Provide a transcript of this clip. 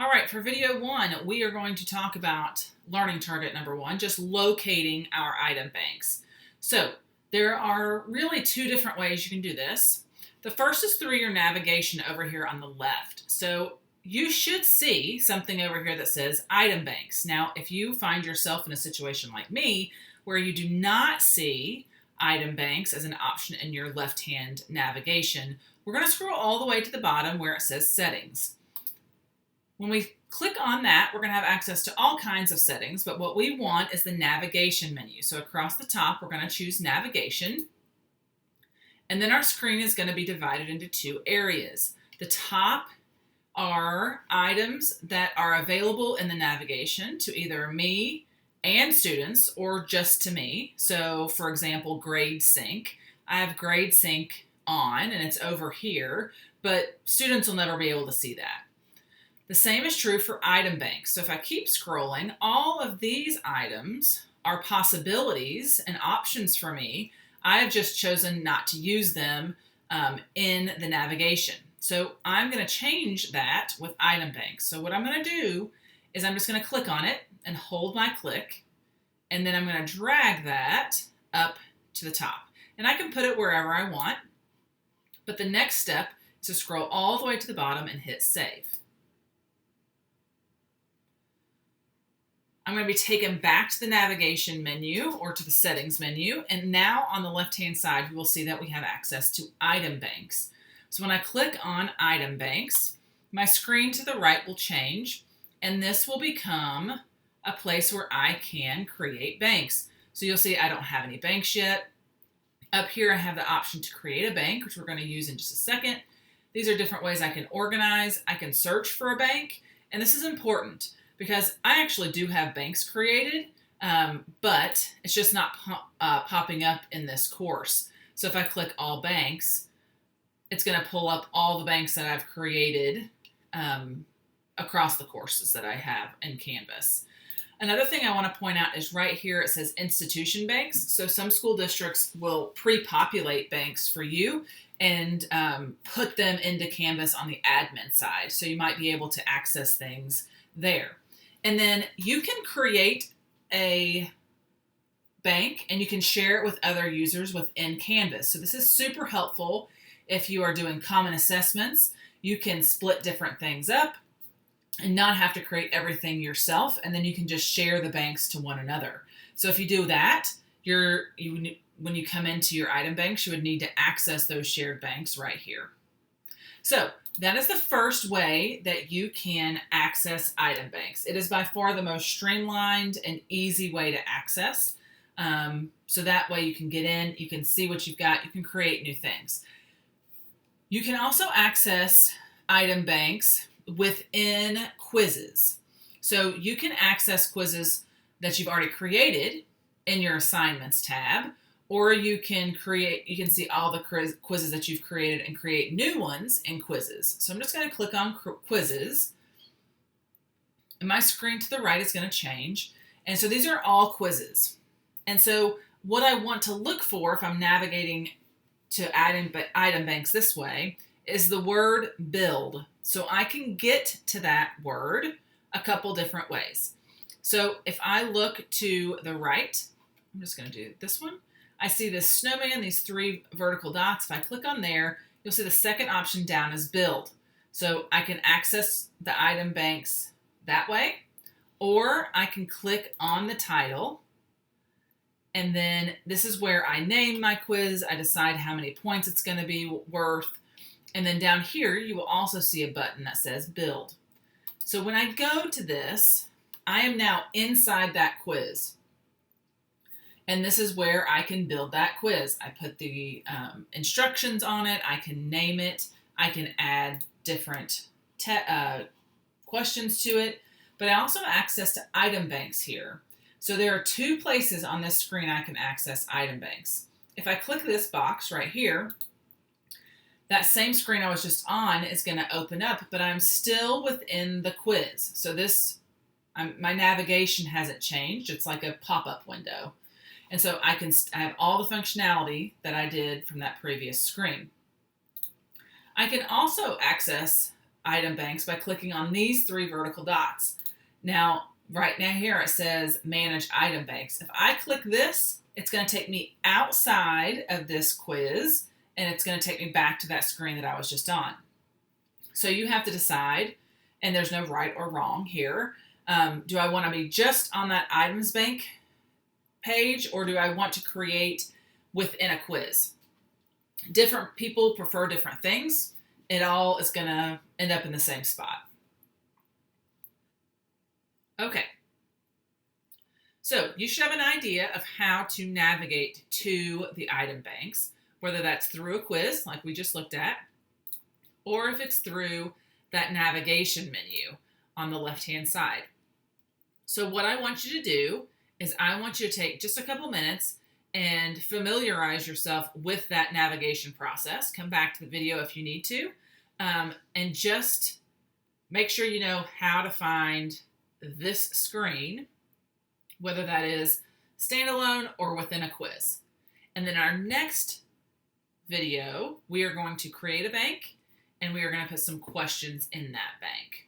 All right, for video one, we are going to talk about learning target number one, just locating our item banks. So there are really two different ways you can do this. The first is through your navigation over here on the left. So you should see something over here that says item banks. Now, if you find yourself in a situation like me where you do not see item banks as an option in your left-hand navigation, we're going to scroll all the way to the bottom where it says settings. When we click on that, we're going to have access to all kinds of settings, but what we want is the navigation menu. So across the top, we're going to choose navigation, and then our screen is going to be divided into two areas. The top are items that are available in the navigation to either me and students or just to me. So for example, grade sync. I have grade sync on and it's over here, but students will never be able to see that. The same is true for item banks. So if I keep scrolling, all of these items are possibilities and options for me. I have just chosen not to use them in the navigation. So I'm going to change that with item banks. So what I'm going to do is I'm just going to click on it and hold my click, and then I'm going to drag that up to the top. And I can put it wherever I want, but the next step is to scroll all the way to the bottom and hit save. I'm going to be taken back to the navigation menu or to the settings menu, and now on the left-hand side, you will see that we have access to item banks. So when I click on item banks, my screen to the right will change, and this will become a place where I can create banks. So you'll see I don't have any banks yet. Up here, I have the option to create a bank, which we're going to use in just a second. These are different ways I can organize. I can search for a bank, and this is important because I actually do have banks created, but it's just not popping up in this course. So if I click all banks, it's going to pull up all the banks that I've created across the courses that I have in Canvas. Another thing I want to point out is right here it says institution banks. So some school districts will pre-populate banks for you and put them into Canvas on the admin side. So you might be able to access things there. And then you can create a bank and you can share it with other users within Canvas. So this is super helpful if you are doing common assessments. You can split different things up and not have to create everything yourself, and then you can just share the banks to one another. So if you do that, when you come into your item banks, you would need to access those shared banks right here. So that is the first way that you can access item banks. It is by far the most streamlined and easy way to access. So that way you can get in, you can see what you've got, you can create new things. You can also access item banks within quizzes. So you can access quizzes that you've already created in your assignments tab, or you can see all the quizzes that you've created and create new ones in quizzes. So I'm just going to click on quizzes, and my screen to the right is going to change. And so these are all quizzes. And so what I want to look for if I'm navigating to item banks this way is the word build. So I can get to that word a couple different ways. So if I look to the right, I'm just going to do this one. I see this snowman, these three vertical dots. If I click on there, you'll see the second option down is build. So I can access the item banks that way, or I can click on the title. And then this is where I name my quiz. I decide how many points it's going to be worth. And then down here, you will also see a button that says build. So when I go to this, I am now inside that quiz. And this is where I can build that quiz. I put the instructions on it. I can name it. I can add different questions to it. But I also have access to item banks here. So there are two places on this screen I can access item banks. If I click this box right here, that same screen I was just on is going to open up, but I'm still within the quiz. So my navigation hasn't changed. It's like a pop-up window. And so I have all the functionality that I did from that previous screen. I can also access item banks by clicking on these 3 vertical dots. Now, right now here it says Manage Item Banks. If I click this, it's going to take me outside of this quiz, and it's going to take me back to that screen that I was just on. So you have to decide, and there's no right or wrong here. Do I want to be just on that items bank page, or do I want to create within a quiz? Different people prefer different things. It all is going to end up in the same spot. Okay. So you should have an idea of how to navigate to the item banks, whether that's through a quiz like we just looked at, or if it's through that navigation menu on the left-hand side. So what I want you to do is I want you to take just a couple minutes and familiarize yourself with that navigation process. Come back to the video if you need to, and just make sure you know how to find this screen, whether that is standalone or within a quiz. And then our next video, we are going to create a bank, and we are going to put some questions in that bank.